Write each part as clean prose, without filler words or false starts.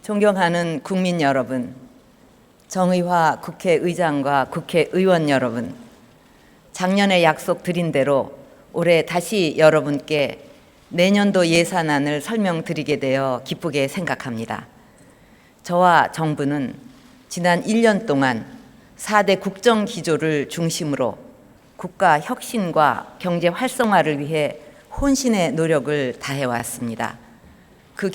존경하는 국민 여러분, 정의화 국회의장과 국회의원 여러분, 작년에 약속드린 대로 올해 다시 여러분께 내년도 예산안을 설명드리게 되어 기쁘게 생각합니다. 저와 정부는 지난 1년 동안 4대 국정기조를 중심으로 국가 혁신과 경제 활성화를 위해 혼신의 노력을 다해왔습니다. 그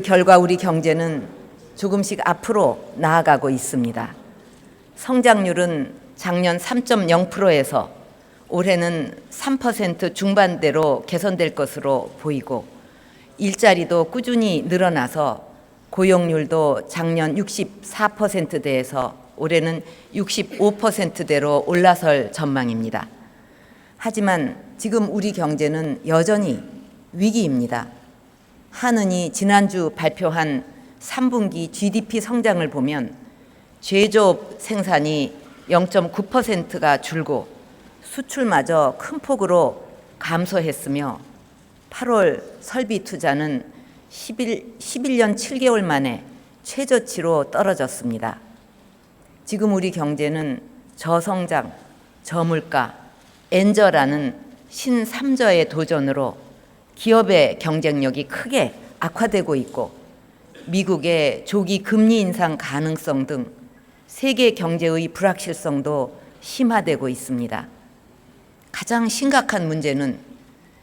결과 우리 경제는 조금씩 앞으로 나아가고 있습니다. 성장률은 작년 3.0%에서 올해는 3% 중반대로 개선될 것으로 보이고, 일자리도 꾸준히 늘어나서 고용률도 작년 64%대에서 올해는 65%대로 올라설 전망입니다. 하지만 지금 우리 경제는 여전히 위기입니다. 한은이 지난주 발표한 3분기 GDP 성장을 보면 제조업 생산이 0.9%가 줄고 수출마저 큰 폭으로 감소했으며 8월 설비 투자는 11년 7개월 만에 최저치로 떨어졌습니다. 지금 우리 경제는 저성장, 저물가, 엔저라는 신삼저의 도전으로 기업의 경쟁력이 크게 악화되고 있고, 미국의 조기 금리 인상 가능성 등 세계 경제의 불확실성도 심화되고 있습니다. 가장 심각한 문제는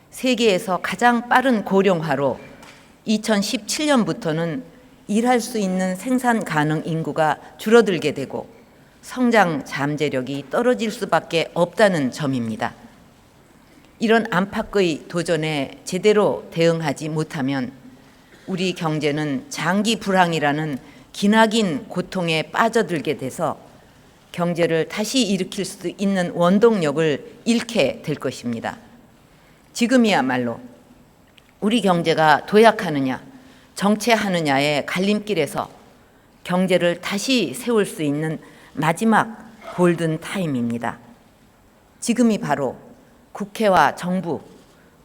세계에서 가장 빠른 고령화로 2017년부터는 일할 수 있는 생산 가능 인구가 줄어들게 되고 성장 잠재력이 떨어질 수밖에 없다는 점입니다. 이런 안팎의 도전에 제대로 대응하지 못하면 우리 경제는 장기 불황이라는 기나긴 고통에 빠져들게 돼서 경제를 다시 일으킬 수 있는 원동력을 잃게 될 것입니다. 지금이야말로 우리 경제가 도약하느냐 정체하느냐의 갈림길에서 경제를 다시 세울 수 있는 마지막 골든 타임입니다. 지금이 바로 국회와 정부,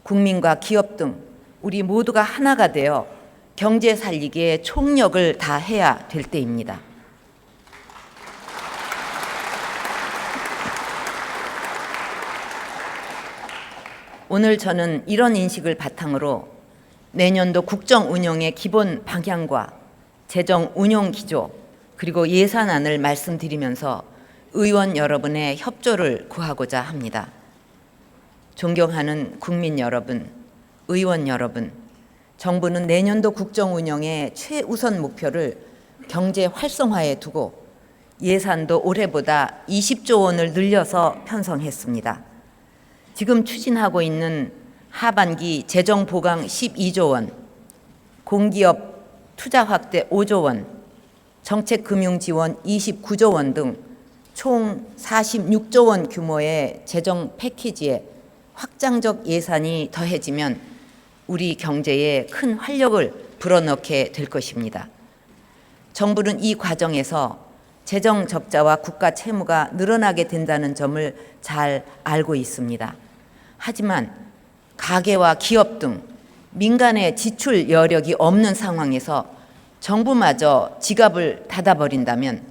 국민과 기업 등 우리 모두가 하나가 되어 경제 살리기에 총력을 다해야 될 때입니다. 오늘 저는 이런 인식을 바탕으로 내년도 국정 운영의 기본 방향과 재정 운용 기조 그리고 예산안을 말씀드리면서 의원 여러분의 협조를 구하고자 합니다. 존경하는 국민 여러분, 의원 여러분, 정부는 내년도 국정 운영의 최우선 목표를 경제 활성화에 두고 예산도 올해보다 20조 원을 늘려서 편성했습니다. 지금 추진하고 있는 하반기 재정 보강 12조 원, 공기업 투자 확대 5조 원, 정책 금융 지원 29조 원 등 총 46조 원 규모의 재정 패키지에 확장적 예산이 더해지면 우리 경제에 큰 활력을 불어넣게 될 것입니다. 정부는 이 과정에서 재정 적자와 국가 채무가 늘어나게 된다는 점을 잘 알고 있습니다. 하지만 가계와 기업 등 민간의 지출 여력이 없는 상황에서 정부마저 지갑을 닫아버린다면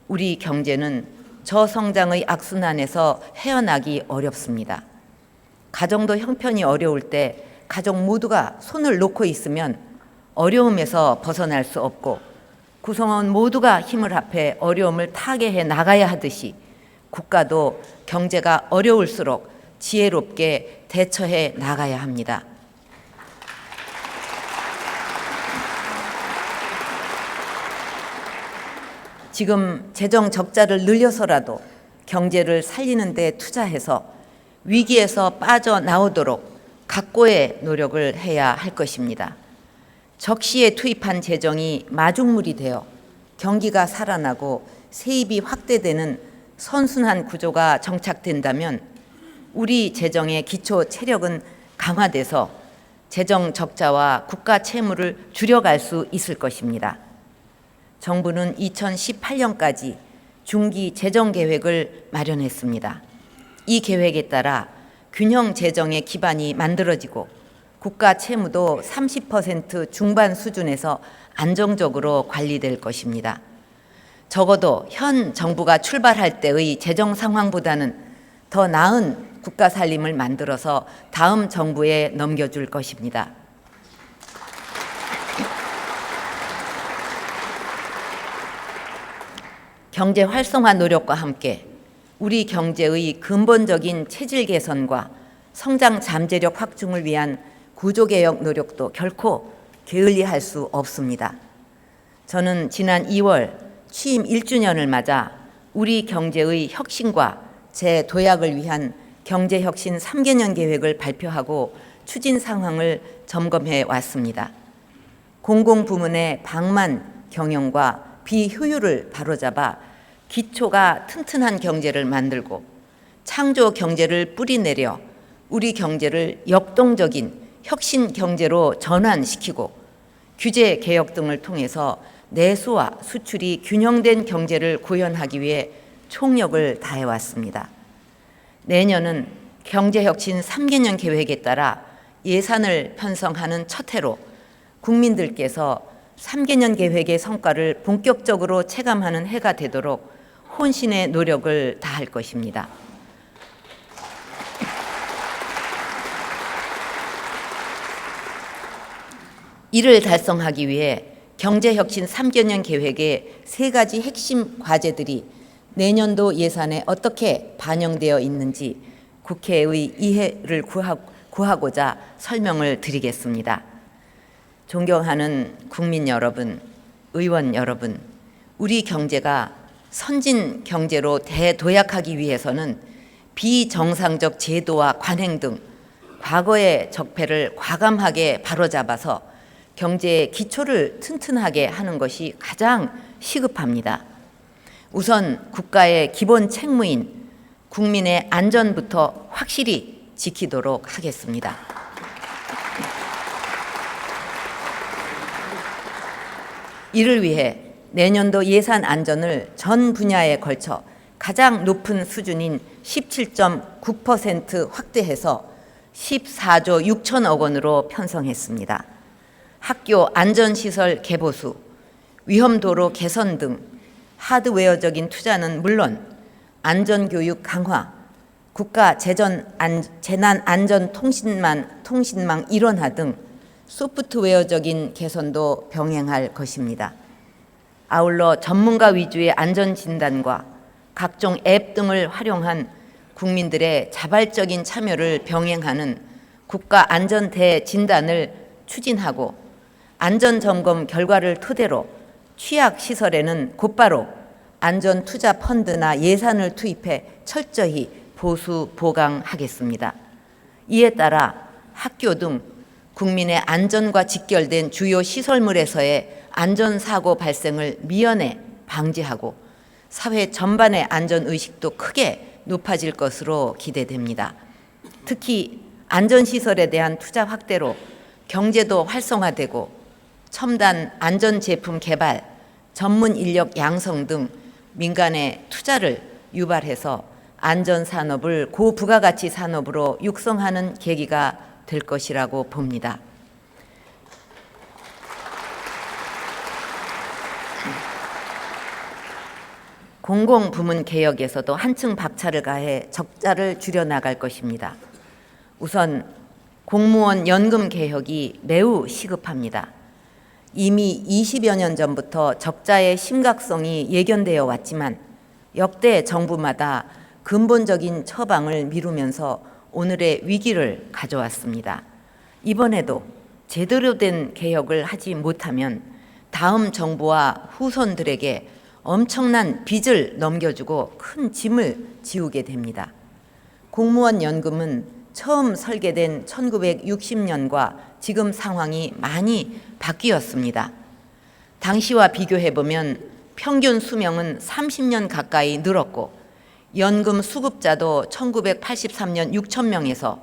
우리 경제는 저성장의 악순환에서 헤어나기 어렵습니다. 가정도 형편이 어려울 때 가족 모두가 손을 놓고 있으면 어려움에서 벗어날 수 없고, 구성원 모두가 힘을 합해 어려움을 타개해 나가야 하듯이 국가도 경제가 어려울수록 지혜롭게 대처해 나가야 합니다. 지금 재정 적자를 늘려서라도 경제를 살리는 데 투자해서 위기에서 빠져나오도록 각고의 노력을 해야 할 것입니다. 적시에 투입한 재정이 마중물이 되어 경기가 살아나고 세입이 확대되는 선순환 구조가 정착된다면 우리 재정의 기초 체력은 강화돼서 재정 적자와 국가 채무를 줄여갈 수 있을 것입니다. 정부는 2018년까지 중기 재정 계획을 마련했습니다. 이 계획에 따라 균형 재정의 기반이 만들어지고 국가 채무도 30% 중반 수준에서 안정적으로 관리될 것입니다. 적어도 현 정부가 출발할 때의 재정 상황보다는 더 나은 국가 살림을 만들어서 다음 정부에 넘겨줄 것입니다. 경제 활성화 노력과 함께 우리 경제의 근본적인 체질 개선과 성장 잠재력 확충을 위한 구조개혁 노력도 결코 게을리할 수 없습니다. 저는 지난 2월 취임 1주년을 맞아 우리 경제의 혁신과 재도약을 위한 경제혁신 3개년 계획을 발표하고 추진 상황을 점검해 왔습니다. 공공부문의 방만 경영과 비효율을 바로잡아 기초가 튼튼한 경제를 만들고 창조 경제를 뿌리내려 우리 경제를 역동적인 혁신 경제로 전환시키고 규제 개혁 등을 통해서 내수와 수출이 균형된 경제를 구현하기 위해 총력을 다해왔습니다. 내년은 경제혁신 3개년 계획에 따라 예산을 편성하는 첫 해로 국민들께서 3개년 계획의 성과를 본격적으로 체감하는 해가 되도록 혼신의 노력을 다할 것입니다. 이를 달성하기 위해 경제혁신 3개년 계획의 3가지 핵심 과제들이 내년도 예산에 어떻게 반영되어 있는지 국회의 이해를 구하고자 설명을 드리겠습니다. 존경하는 국민 여러분, 의원 여러분, 우리 경제가 선진 경제로 대도약하기 위해서는 비정상적 제도와 관행 등 과거의 적폐를 과감하게 바로잡아서 경제의 기초를 튼튼하게 하는 것이 가장 시급합니다. 우선 국가의 기본 책무인 국민의 안전부터 확실히 지키도록 하겠습니다. 이를 위해 내년도 예산 안전을 전 분야에 걸쳐 가장 높은 수준인 17.9% 확대해서 14조 6천억 원으로 편성했습니다. 학교 안전시설 개보수, 위험도로 개선 등 하드웨어적인 투자는 물론 안전교육 강화, 국가 재난안전통신망 일원화 등 소프트웨어적인 개선도 병행할 것입니다. 아울러 전문가 위주의 안전진단과 각종 앱 등을 활용한 국민들의 자발적인 참여를 병행하는 국가 안전 대진단을 추진하고 안전점검 결과를 토대로 취약시설에는 곧바로 안전투자 펀드나 예산을 투입해 철저히 보수 보강하겠습니다. 이에 따라 학교 등 국민의 안전과 직결된 주요 시설물에서의 안전사고 발생을 미연에 방지하고 사회 전반의 안전의식도 크게 높아질 것으로 기대됩니다. 특히 안전시설에 대한 투자 확대로 경제도 활성화되고 첨단 안전제품 개발, 전문 인력 양성 등 민간의 투자를 유발해서 안전산업을 고부가가치 산업으로 육성하는 계기가 될 것이라고 봅니다. 공공부문 개혁에서도 한층 박차를 가해 적자를 줄여나갈 것입니다. 우선 공무원 연금 개혁이 매우 시급합니다. 이미 20여 년 전부터 적자의 심각성이 예견되어 왔지만 역대 정부마다 근본적인 처방을 미루면서 오늘의 위기를 가져왔습니다. 이번에도 제대로 된 개혁을 하지 못하면 다음 정부와 후손들에게 엄청난 빚을 넘겨주고 큰 짐을 지우게 됩니다. 공무원 연금은 처음 설계된 1960년과 지금 상황이 많이 바뀌었습니다. 당시와 비교해보면 평균 수명은 30년 가까이 늘었고 연금 수급자도 1983년 6천 명에서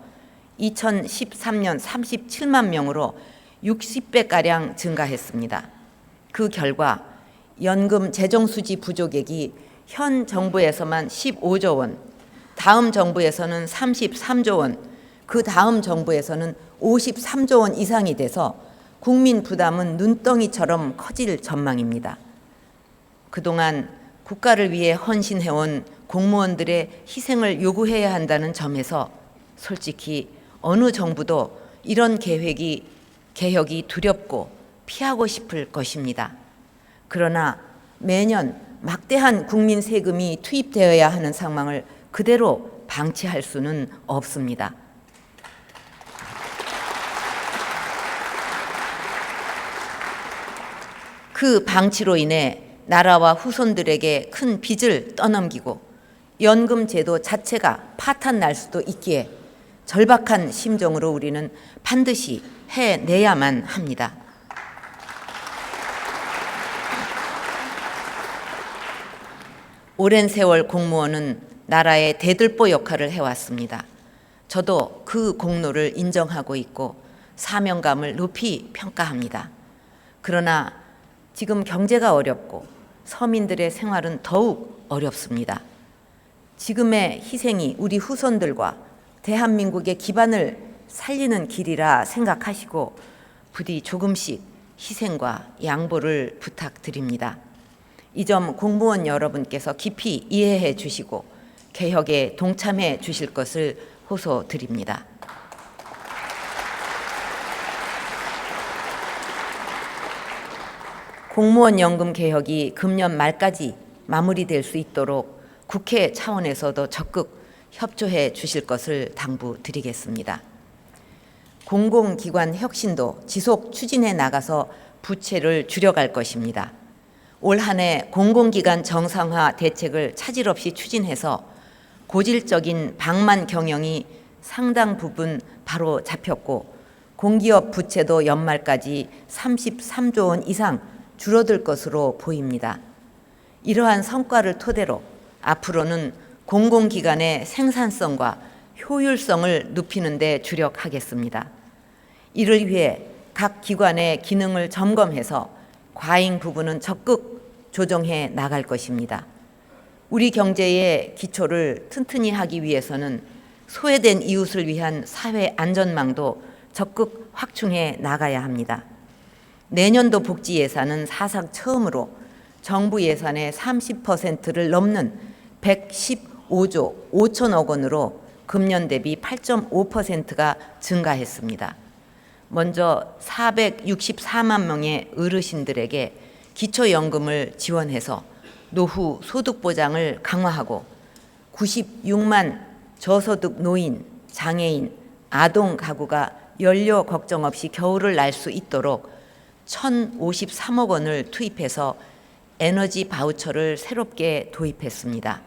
2013년 37만 명으로 60배가량 증가했습니다. 그 결과 연금 재정수지 부족액이 현 정부에서만 15조 원, 다음 정부에서는 33조 원, 그 다음 정부에서는 53조 원 이상이 돼서 국민 부담은 눈덩이처럼 커질 전망입니다. 그동안 국가를 위해 헌신해온 공무원들의 희생을 요구해야 한다는 점에서 솔직히 어느 정부도 이런 개혁이 두렵고 피하고 싶을 것입니다. 그러나 매년 막대한 국민 세금이 투입되어야 하는 상황을 그대로 방치할 수는 없습니다. 그 방치로 인해 나라와 후손들에게 큰 빚을 떠넘기고 연금 제도 자체가 파탄 날 수도 있기에 절박한 심정으로 우리는 반드시 해내야만 합니다. 오랜 세월 공무원은 나라의 대들보 역할을 해왔습니다. 저도 그 공로를 인정하고 있고 사명감을 높이 평가합니다. 그러나 지금 경제가 어렵고 서민들의 생활은 더욱 어렵습니다. 지금의 희생이 우리 후손들과 대한민국의 기반을 살리는 길이라 생각하시고 부디 조금씩 희생과 양보를 부탁드립니다. 이 점 공무원 여러분께서 깊이 이해해 주시고 개혁에 동참해 주실 것을 호소드립니다. 공무원 연금 개혁이 금년 말까지 마무리될 수 있도록 국회 차원에서도 적극 협조해 주실 것을 당부드리겠습니다. 공공기관 혁신도 지속 추진해 나가서 부채를 줄여갈 것입니다. 올 한 해 공공기관 정상화 대책을 차질 없이 추진해서 고질적인 방만 경영이 상당 부분 바로 잡혔고 공기업 부채도 연말까지 33조 원 이상 줄어들 것으로 보입니다. 이러한 성과를 토대로 앞으로는 공공기관의 생산성과 효율성을 높이는 데 주력하겠습니다. 이를 위해 각 기관의 기능을 점검해서 과잉 부분은 적극 조정해 나갈 것입니다. 우리 경제의 기초를 튼튼히 하기 위해서는 소외된 이웃을 위한 사회 안전망도 적극 확충해 나가야 합니다. 내년도 복지 예산은 사상 처음으로 정부 예산의 30%를 넘는 115조 5천억 원으로 금년 대비 8.5%가 증가했습니다. 먼저 464만 명의 어르신들에게 기초연금을 지원해서 노후 소득 보장을 강화하고 96만 저소득 노인, 장애인, 아동 가구가 연료 걱정 없이 겨울을 날 수 있도록 1,053억 원을 투입해서 에너지 바우처를 새롭게 도입했습니다.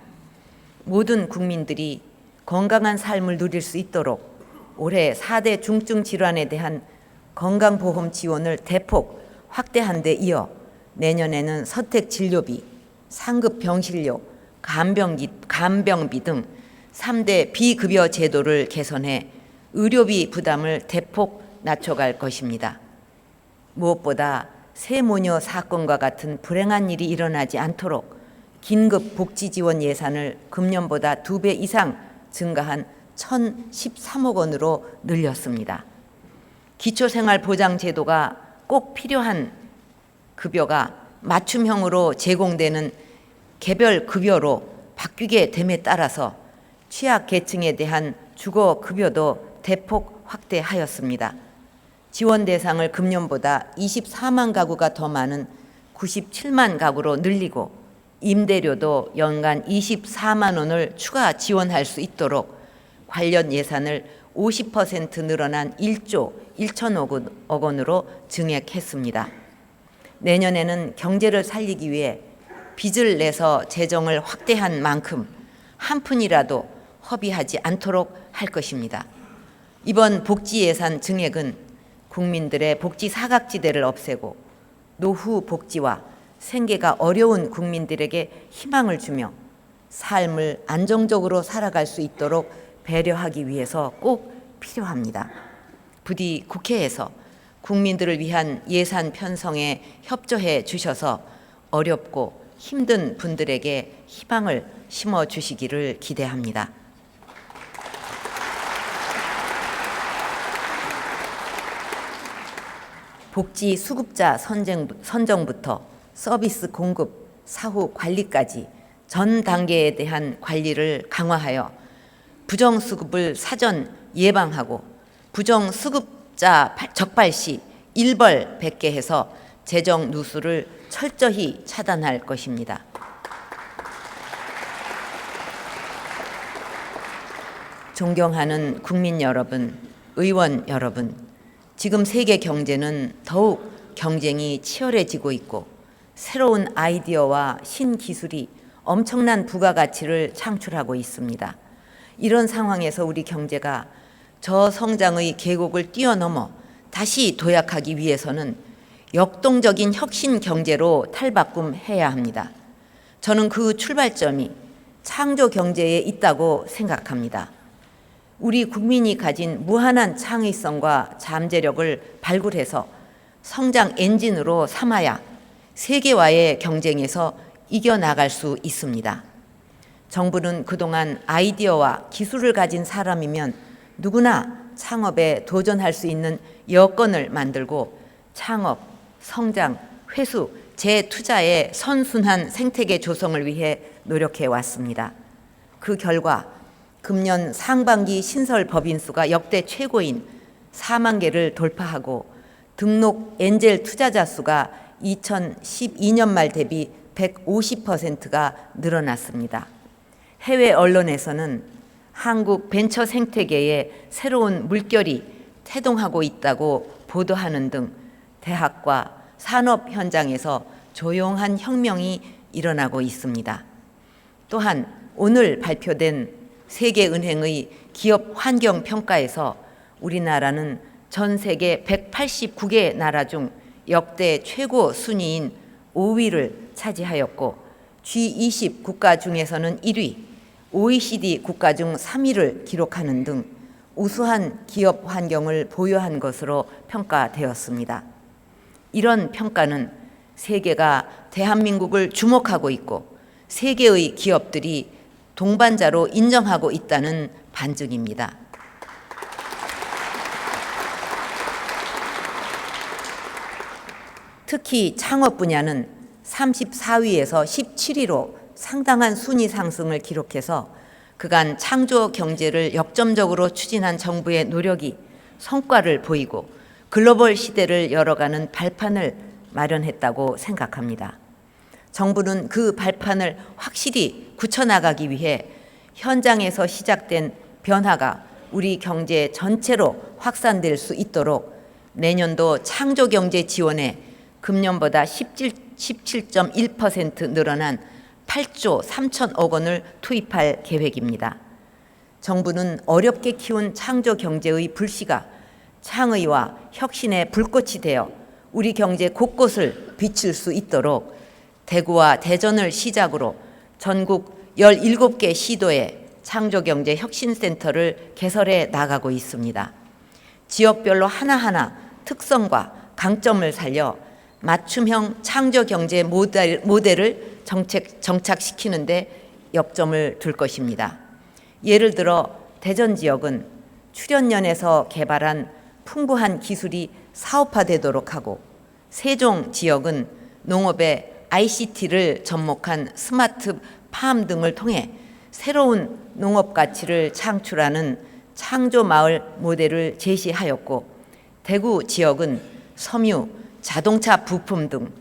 모든 국민들이 건강한 삶을 누릴 수 있도록 올해 4대 중증 질환에 대한 건강보험 지원을 대폭 확대한 데 이어 내년에는 선택진료비, 상급병실료, 간병비 등 3대 비급여 제도를 개선해 의료비 부담을 대폭 낮춰갈 것입니다. 무엇보다 세모녀 사건과 같은 불행한 일이 일어나지 않도록 긴급 복지 지원 예산을 금년보다 2배 이상 증가한 1,013억 원으로 늘렸습니다. 기초생활보장제도가 꼭 필요한 급여가 맞춤형으로 제공되는 개별 급여로 바뀌게 됨에 따라서 취약계층에 대한 주거급여도 대폭 확대하였습니다. 지원 대상을 금년보다 24만 가구가 더 많은 97만 가구로 늘리고 임대료도 연간 24만 원을 추가 지원할 수 있도록 관련 예산을 50% 늘어난 1조 1천억 원으로 증액했습니다. 내년에는 경제를 살리기 위해 빚을 내서 재정을 확대한 만큼 한 푼이라도 허비하지 않도록 할 것입니다. 이번 복지 예산 증액은 국민들의 복지 사각지대를 없애고 노후 복지와 생계가 어려운 국민들에게 희망을 주며 삶을 안정적으로 살아갈 수 있도록 배려하기 위해서 꼭 필요합니다. 부디 국회에서 국민들을 위한 예산 편성에 협조해 주셔서 어렵고 힘든 분들에게 희망을 심어 주시기를 기대합니다. 복지 수급자 선정부터 서비스 공급, 사후 관리까지 전 단계에 대한 관리를 강화하여 부정수급을 사전 예방하고 부정수급자 적발 시 일벌백계해서 재정 누수를 철저히 차단할 것입니다. 존경하는 국민 여러분, 의원 여러분, 지금 세계 경제는 더욱 경쟁이 치열해지고 있고 새로운 아이디어와 신기술이 엄청난 부가가치를 창출하고 있습니다. 이런 상황에서 우리 경제가 저성장의 계곡을 뛰어넘어 다시 도약하기 위해서는 역동적인 혁신 경제로 탈바꿈해야 합니다. 저는 그 출발점이 창조 경제에 있다고 생각합니다. 우리 국민이 가진 무한한 창의성과 잠재력을 발굴해서 성장 엔진으로 삼아야 세계와의 경쟁에서 이겨나갈 수 있습니다. 정부는 그동안 아이디어와 기술을 가진 사람이면 누구나 창업에 도전할 수 있는 여건을 만들고 창업, 성장, 회수, 재투자의 선순환 생태계 조성을 위해 노력해 왔습니다. 그 결과 금년 상반기 신설 법인 수가 역대 최고인 4만 개를 돌파하고 등록 엔젤 투자자 수가 2012년 말 대비 150%가 늘어났습니다. 해외 언론에서는 한국 벤처 생태계에 새로운 물결이 태동하고 있다고 보도하는 등 대학과 산업 현장에서 조용한 혁명이 일어나고 있습니다. 또한 오늘 발표된 세계은행의 기업 환경 평가에서 우리나라는 전 세계 189개 나라 중 역대 최고 순위인 5위를 차지하였고 G20 국가 중에서는 1위, OECD 국가 중 3위를 기록하는 등 우수한 기업 환경을 보유한 것으로 평가되었습니다. 이런 평가는 세계가 대한민국을 주목하고 있고 세계의 기업들이 동반자로 인정하고 있다는 반증입니다. 특히 창업 분야는 34위에서 17위로 상당한 순위 상승을 기록해서 그간 창조 경제를 역점적으로 추진한 정부의 노력이 성과를 보이고 글로벌 시대를 열어가는 발판을 마련했다고 생각합니다. 정부는 그 발판을 확실히 굳혀나가기 위해 현장에서 시작된 변화가 우리 경제 전체로 확산될 수 있도록 내년도 창조경제 지원에 금년보다 17.1% 늘어난 8조 3천억 원을 투입할 계획입니다. 정부는 어렵게 키운 창조경제의 불씨가 창의와 혁신의 불꽃이 되어 우리 경제 곳곳을 비출 수 있도록 대구와 대전을 시작으로 전국 17개 시도에 창조경제 혁신센터를 개설해 나가고 있습니다. 지역별로 하나하나 특성과 강점을 살려 맞춤형 창조경제 모델을 정착시키는 데 역점을 둘 것입니다. 예를 들어 대전 지역은 출연연에서 개발한 풍부한 기술이 사업화되도록 하고 세종 지역은 농업에 ICT를 접목한 스마트 팜 등을 통해 새로운 농업 가치를 창출하는 창조마을 모델을 제시하였고 대구 지역은 섬유, 자동차 부품 등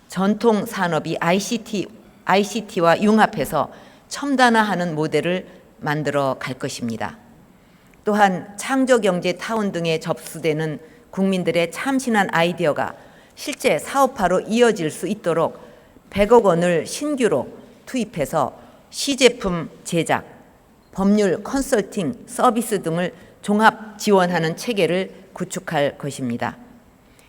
전통 산업이 ICT와 융합해서 첨단화하는 모델을 만들어 갈 것입니다. 또한 창조경제 타운 등에 접수되는 국민들의 참신한 아이디어가 실제 사업화로 이어질 수 있도록 100억 원을 신규로 투입해서 시제품 제작, 법률 컨설팅 서비스 등을 종합 지원하는 체계를 구축할 것입니다.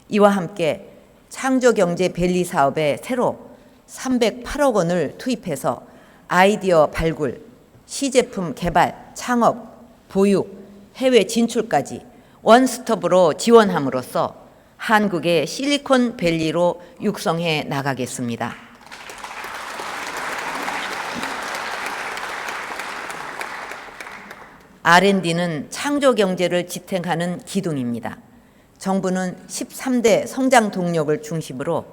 이와 함께 창조경제밸리 사업에 새로 308억 원을 투입해서 아이디어 발굴, 시제품 개발, 창업, 보육, 해외 진출까지 원스톱으로 지원함으로써 한국의 실리콘밸리로 육성해 나가겠습니다. R&D는 창조경제를 지탱하는 기둥입니다. 정부는 13대 성장 동력을 중심으로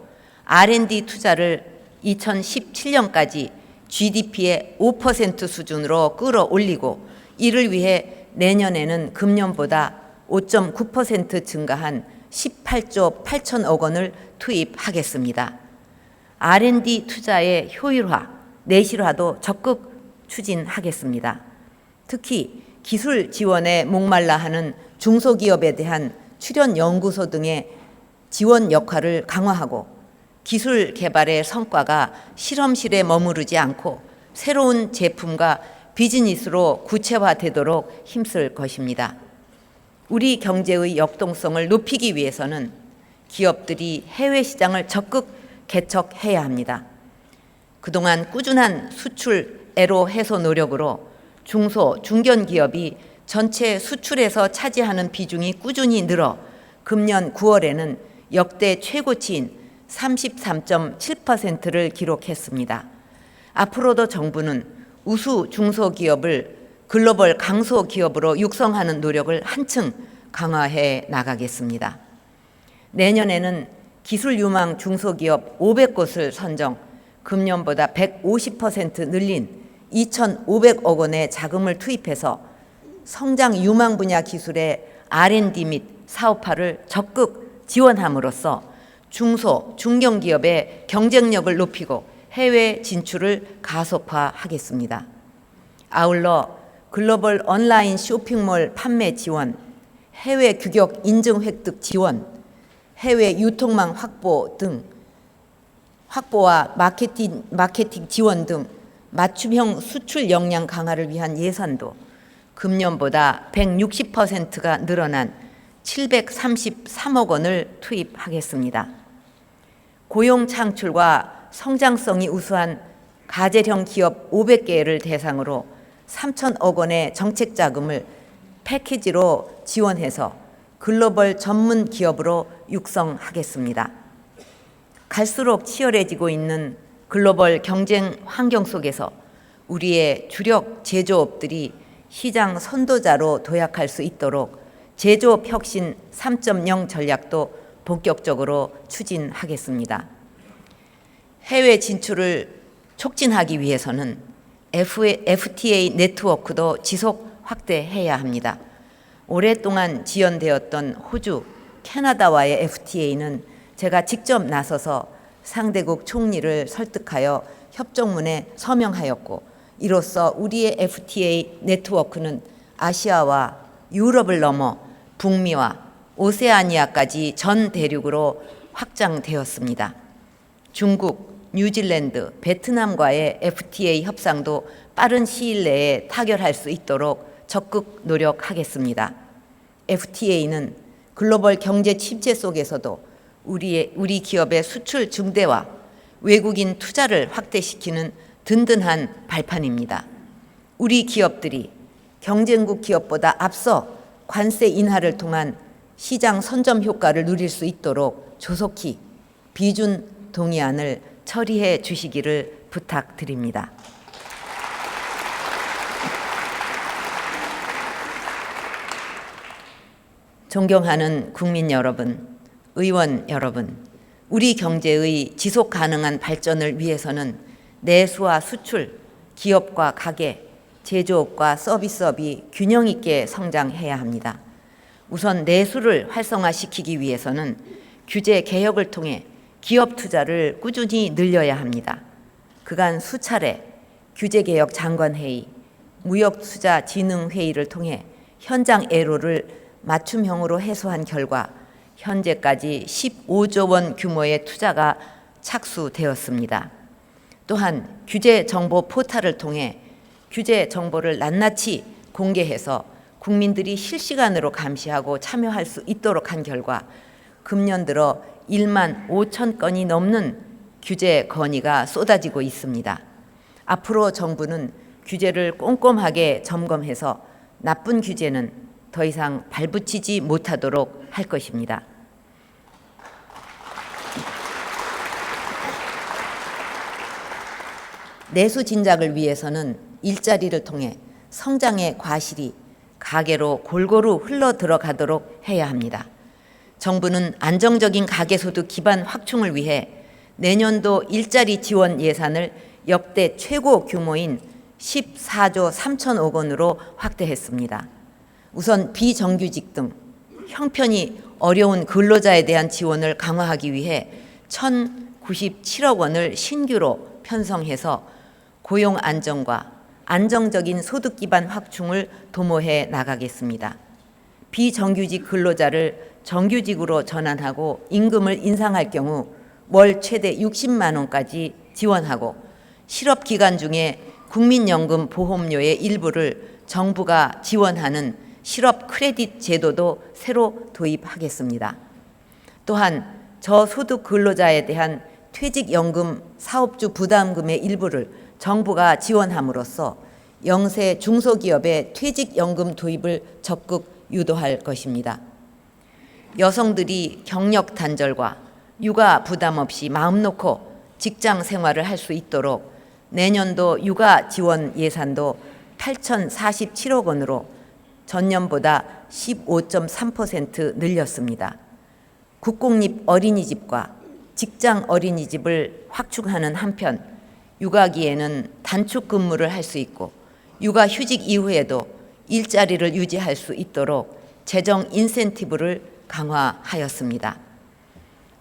R&D 투자를 2017년까지 GDP의 5% 수준으로 끌어올리고, 이를 위해 내년에는 금년보다 5.9% 증가한 18조 8천억 원을 투입하겠습니다. R&D 투자의 효율화, 내실화도 적극 추진하겠습니다. 특히 기술 지원에 목말라 하는 중소기업에 대한 출연 연구소 등의 지원 역할을 강화하고, 기술 개발의 성과가 실험실에 머무르지 않고 새로운 제품과 비즈니스로 구체화되도록 힘쓸 것입니다. 우리 경제의 역동성을 높이기 위해서는 기업들이 해외 시장을 적극 개척해야 합니다. 그동안 꾸준한 수출 애로 해소 노력으로 중소, 중견기업이 전체 수출에서 차지하는 비중이 꾸준히 늘어 금년 9월에는 역대 최고치인 33.7%를 기록했습니다. 앞으로도 정부는 우수 중소기업을 글로벌 강소기업으로 육성하는 노력을 한층 강화해 나가겠습니다. 내년에는 기술 유망 중소기업 500곳을 선정, 금년보다 150% 늘린 2,500억 원의 자금을 투입해서 성장 유망 분야 기술의 R&D 및 사업화를 적극 지원함으로써 중소, 중견기업의 경쟁력을 높이고 해외 진출을 가속화하겠습니다. 아울러 글로벌 온라인 쇼핑몰 판매 지원, 해외 규격 인증 획득 지원, 해외 유통망 확보와 마케팅 지원 등 맞춤형 수출 역량 강화를 위한 예산도 금년보다 160%가 늘어난 733억 원을 투입하겠습니다. 고용 창출과 성장성이 우수한 가재형 기업 500개를 대상으로 3천억 원의 정책 자금을 패키지로 지원해서 글로벌 전문 기업으로 육성하겠습니다. 갈수록 치열해지고 있는 글로벌 경쟁 환경 속에서 우리의 주력 제조업들이 시장 선도자로 도약할 수 있도록 제조업 혁신 3.0 전략도 본격적으로 추진하겠습니다. 해외 진출을 촉진하기 위해서는 FTA 네트워크도 지속 확대해야 합니다. 오랫동안 지연되었던 호주, 캐나다와의 FTA는 제가 직접 나서서 상대국 총리를 설득하여 협정문에 서명하였고, 이로써 우리의 FTA 네트워크는 아시아와 유럽을 넘어 북미와 오세아니아까지 전 대륙으로 확장되었습니다. 중국, 뉴질랜드, 베트남과의 FTA 협상도 빠른 시일 내에 타결할 수 있도록 적극 노력하겠습니다. FTA는 글로벌 경제 침체 속에서도 우리 기업의 수출 증대와 외국인 투자를 확대시키는 든든한 발판입니다. 우리 기업들이 경쟁국 기업보다 앞서 관세 인하를 통한 시장 선점 효과를 누릴 수 있도록 조속히 비준 동의안을 처리해 주시기를 부탁드립니다. 존경하는 국민 여러분, 의원 여러분, 우리 경제의 지속 가능한 발전을 위해서는 내수와 수출, 기업과 가계, 제조업과 서비스업이 균형 있게 성장해야 합니다. 우선 내수를 활성화시키기 위해서는 규제 개혁을 통해 기업 투자를 꾸준히 늘려야 합니다. 그간 수차례 규제개혁 장관회의, 무역투자진흥회의를 통해 현장 애로를 맞춤형으로 해소한 결과 현재까지 15조 원 규모의 투자가 착수되었습니다. 또한 규제 정보 포털을 통해 규제 정보를 낱낱이 공개해서 국민들이 실시간으로 감시하고 참여할 수 있도록 한 결과 금년 들어 1만 5천 건이 넘는 규제 건의가 쏟아지고 있습니다. 앞으로 정부는 규제를 꼼꼼하게 점검해서 나쁜 규제는 더 이상 발붙이지 못하도록 할 것입니다. 내수 진작을 위해서는 일자리를 통해 성장의 과실이 가계로 골고루 흘러 들어가도록 해야 합니다. 정부는 안정적인 가계소득 기반 확충을 위해 내년도 일자리 지원 예산을 역대 최고 규모인 14조 3천억 원으로 확대했습니다. 우선 비정규직 등 형편이 어려운 근로자에 대한 지원을 강화하기 위해 1,097억 원을 신규로 편성해서 고용 안정과 안정적인 소득 기반 확충을 도모해 나가겠습니다. 비정규직 근로자를 정규직으로 전환하고 임금을 인상할 경우 월 최대 60만 원까지 지원하고 실업 기간 중에 국민연금 보험료의 일부를 정부가 지원하는 실업 크레딧 제도도 새로 도입하겠습니다. 또한 저소득 근로자에 대한 퇴직연금 사업주 부담금의 일부를 정부가 지원함으로써 영세 중소기업의 퇴직연금 도입을 적극 유도할 것입니다. 여성들이 경력 단절과 육아 부담 없이 마음 놓고 직장 생활을 할 수 있도록 내년도 육아 지원 예산도 8,047억 원으로 전년보다 15.3% 늘렸습니다. 국공립 어린이집과 직장 어린이집을 확충하는 한편 육아기에는 단축 근무를 할 수 있고 육아휴직 이후에도 일자리를 유지할 수 있도록 재정 인센티브를 강화하였습니다.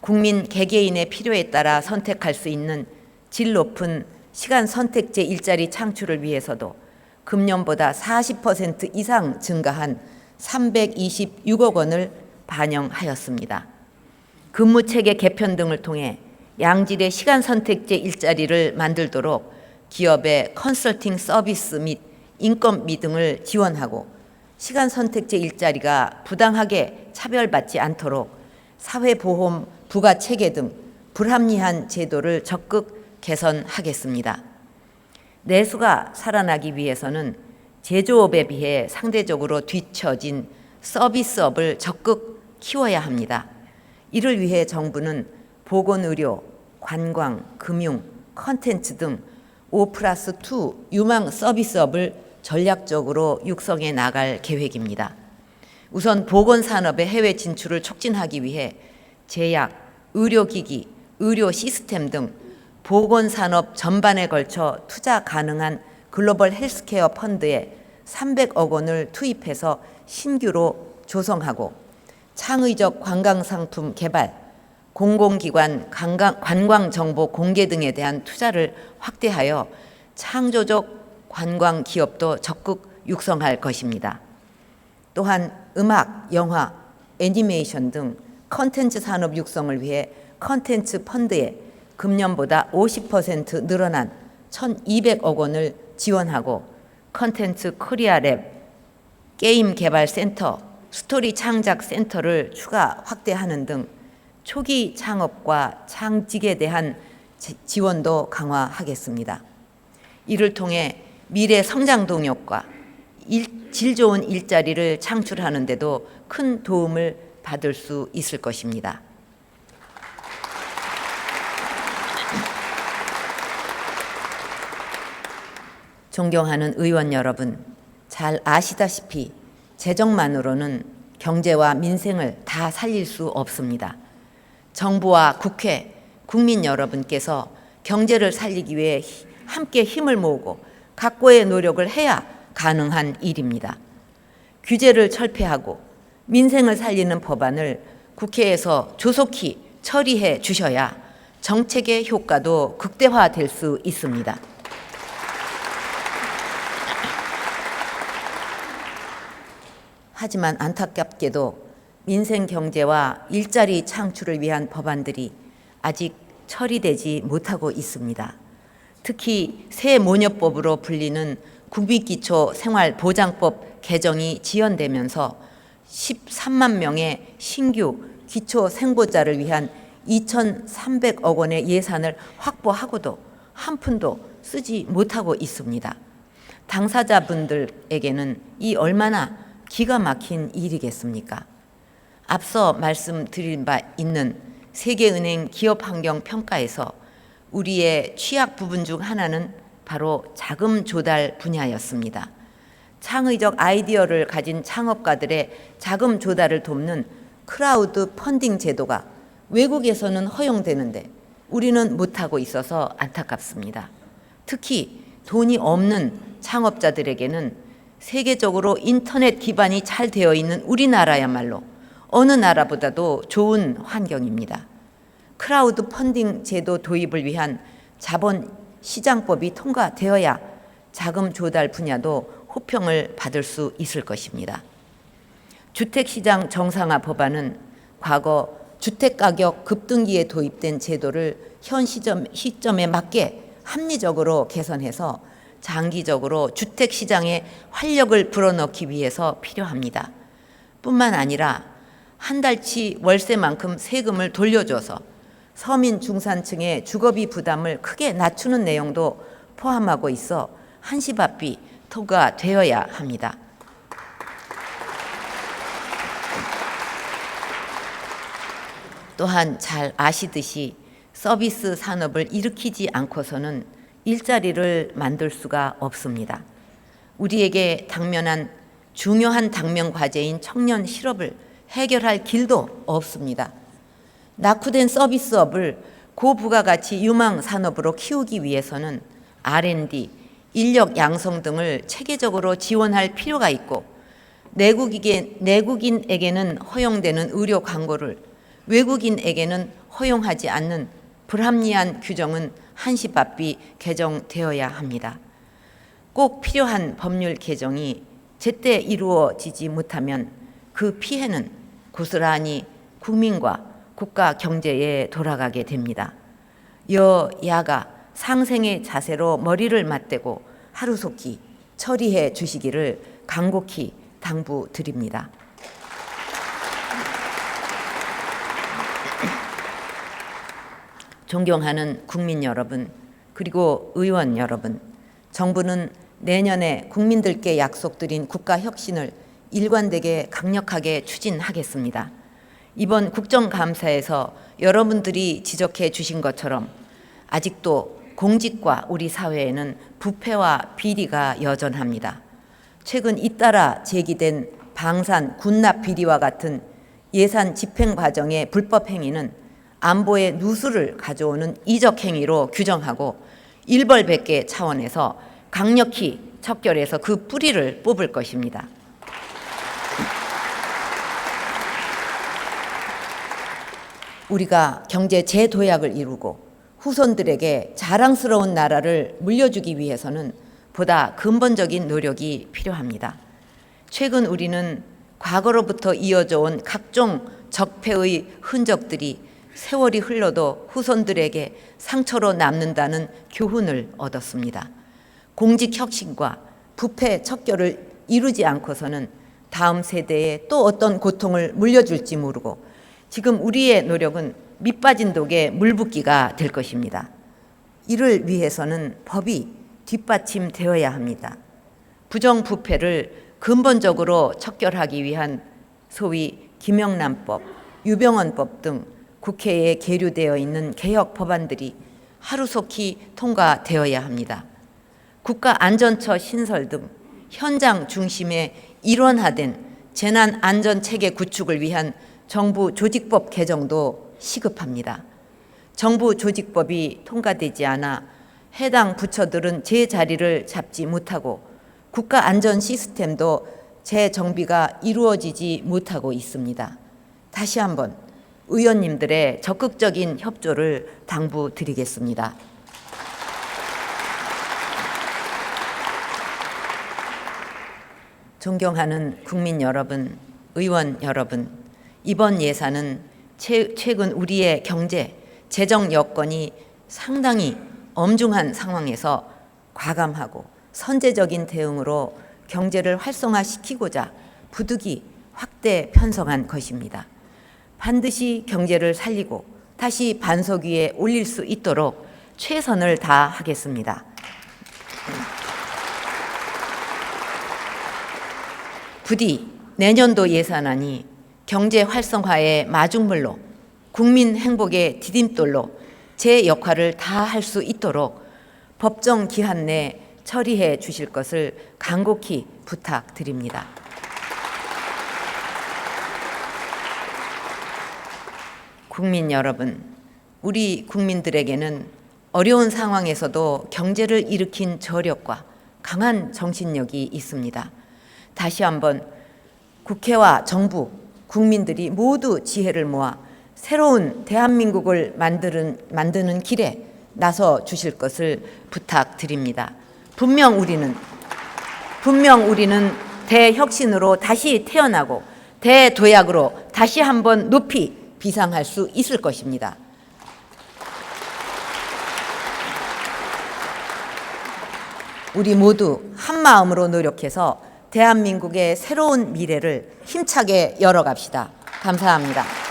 국민 개개인의 필요에 따라 선택할 수 있는 질 높은 시간 선택제 일자리 창출을 위해서도 금년보다 40% 이상 증가한 326억 원을 반영하였습니다. 근무체계 개편 등을 통해 양질의 시간 선택제 일자리를 만들도록 기업의 컨설팅 서비스 및 인건비 등을 지원하고 시간 선택제 일자리가 부당하게 차별받지 않도록 사회보험 부가체계 등 불합리한 제도를 적극 개선하겠습니다. 내수가 살아나기 위해서는 제조업에 비해 상대적으로 뒤처진 서비스업을 적극 키워야 합니다. 이를 위해 정부는 보건의료, 관광, 금융, 컨텐츠 등 5+2 유망 서비스업을 전략적으로 육성해 나갈 계획입니다. 우선 보건산업의 해외 진출을 촉진하기 위해 제약, 의료기기, 의료 시스템 등 보건산업 전반에 걸쳐 투자 가능한 글로벌 헬스케어 펀드에 300억 원을 투입해서 신규로 조성하고 창의적 관광상품 개발, 공공기관 관광정보 공개 등에 대한 투자를 확대하여 창조적 관광기업도 적극 육성할 것입니다. 또한 음악, 영화, 애니메이션 등 컨텐츠 산업 육성을 위해 컨텐츠 펀드에 금년보다 50% 늘어난 1,200억 원을 지원하고 컨텐츠 코리아랩, 게임 개발 센터, 스토리 창작 센터를 추가 확대하는 등 초기 창업과 창직에 대한 지원도 강화하겠습니다. 이를 통해 미래 성장 동력과 질 좋은 일자리를 창출하는 데도 큰 도움을 받을 수 있을 것입니다. 존경하는 의원 여러분, 잘 아시다시피 재정만으로는 경제와 민생을 다 살릴 수 없습니다. 정부와 국회, 국민 여러분께서 경제를 살리기 위해 함께 힘을 모으고 각고의 노력을 해야 가능한 일입니다. 규제를 철폐하고 민생을 살리는 법안을 국회에서 조속히 처리해 주셔야 정책의 효과도 극대화될 수 있습니다. 하지만 안타깝게도 민생 경제와 일자리 창출을 위한 법안들이 아직 처리되지 못하고 있습니다. 특히 새 모녀법으로 불리는 국민기초생활보장법 개정이 지연되면서 13만 명의 신규 기초생보자를 위한 2,300억 원의 예산을 확보하고도 한 푼도 쓰지 못하고 있습니다. 당사자분들에게는 이 얼마나 기가 막힌 일이겠습니까? 앞서 말씀드린 바 있는 세계은행 기업환경평가에서 우리의 취약 부분 중 하나는 바로 자금 조달 분야였습니다. 창의적 아이디어를 가진 창업가들의 자금 조달을 돕는 크라우드 펀딩 제도가 외국에서는 허용되는데 우리는 못하고 있어서 안타깝습니다. 특히 돈이 없는 창업자들에게는 세계적으로 인터넷 기반이 잘 되어 있는 우리나라야말로 어느 나라보다도 좋은 환경입니다. 크라우드 펀딩 제도 도입을 위한 자본 시장법이 통과되어야 자금 조달 분야도 호평을 받을 수 있을 것입니다. 주택시장 정상화 법안은 과거 주택가격 급등기에 도입된 제도를 현 시점에 맞게 합리적으로 개선해서 장기적으로 주택시장에 활력을 불어넣기 위해서 필요합니다. 뿐만 아니라 한 달치 월세만큼 세금을 돌려줘서 서민 중산층의 주거비 부담을 크게 낮추는 내용도 포함하고 있어 한시바삐 통과되어야 합니다. 또한 잘 아시듯이 서비스 산업을 일으키지 않고서는 일자리를 만들 수가 없습니다. 우리에게 당면한 중요한 당면 과제인 청년 실업을 해결할 길도 없습니다. 낙후된 서비스업을 고부가가치 유망 산업으로 키우기 위해서는 R&D, 인력 양성 등을 체계적으로 지원할 필요가 있고 내국인에게는 허용되는 의료 광고를 외국인에게는 허용하지 않는 불합리한 규정은 한시바삐 개정되어야 합니다. 꼭 필요한 법률 개정이 제때 이루어지지 못하면 그 피해는 고스란히 국민과 국가 경제에 돌아가게 됩니다. 여야가 상생의 자세로 머리를 맞대고 하루속히 처리해 주시기를 간곡히 당부드립니다. 존경하는 국민 여러분, 그리고 의원 여러분, 정부는 내년에 국민들께 약속드린 국가 혁신을 일관되게 강력하게 추진하겠습니다. 이번 국정감사에서 여러분들이 지적해 주신 것처럼 아직도 공직과 우리 사회에는 부패와 비리가 여전합니다. 최근 잇따라 제기된 방산 군납 비리와 같은 예산 집행 과정의 불법 행위는 안보의 누수를 가져오는 이적 행위로 규정하고 일벌백계 차원에서 강력히 척결해서 그 뿌리를 뽑을 것입니다. 우리가 경제 재도약을 이루고 후손들에게 자랑스러운 나라를 물려주기 위해서는 보다 근본적인 노력이 필요합니다. 최근 우리는 과거로부터 이어져 온 각종 적폐의 흔적들이 세월이 흘러도 후손들에게 상처로 남는다는 교훈을 얻었습니다. 공직혁신과 부패 척결을 이루지 않고서는 다음 세대에 또 어떤 고통을 물려줄지 모르고 지금 우리의 노력은 밑빠진 독에 물 붓기가 될 것입니다. 이를 위해서는 법이 뒷받침되어야 합니다. 부정부패를 근본적으로 척결하기 위한 소위 김영란법, 유병헌법 등 국회에 계류되어 있는 개혁 법안들이 하루속히 통과되어야 합니다. 국가안전처 신설 등 현장 중심의 일원화된 재난안전체계 구축을 위한 정부 조직법 개정도 시급합니다. 정부 조직법이 통과되지 않아 해당 부처들은 제자리를 잡지 못하고 국가안전 시스템도 재정비가 이루어지지 못하고 있습니다. 다시 한번 의원님들의 적극적인 협조를 당부드리겠습니다. 존경하는 국민 여러분, 의원 여러분, 이번 예산은 최근 우리의 경제, 재정 여건이 상당히 엄중한 상황에서 과감하고 선제적인 대응으로 경제를 활성화시키고자 부득이 확대 편성한 것입니다. 반드시 경제를 살리고 다시 반석 위에 올릴 수 있도록 최선을 다하겠습니다. 부디 내년도 예산안이 경제 활성화의 마중물로 국민 행복의 디딤돌로 제 역할을 다할 수 있도록 법정 기한 내 처리해 주실 것을 간곡히 부탁드립니다. 국민 여러분, 우리 국민들에게는 어려운 상황에서도 경제를 일으킨 저력과 강한 정신력이 있습니다. 다시 한번 국회와 정부, 국민들이 모두 지혜를 모아 새로운 대한민국을 만드는 길에 나서 주실 것을 부탁드립니다. 분명 우리는 대혁신으로 다시 태어나고 대도약으로 다시 한번 높이 비상할 수 있을 것입니다. 우리 모두 한 마음으로 노력해서 대한민국의 새로운 미래를 힘차게 열어갑시다. 감사합니다.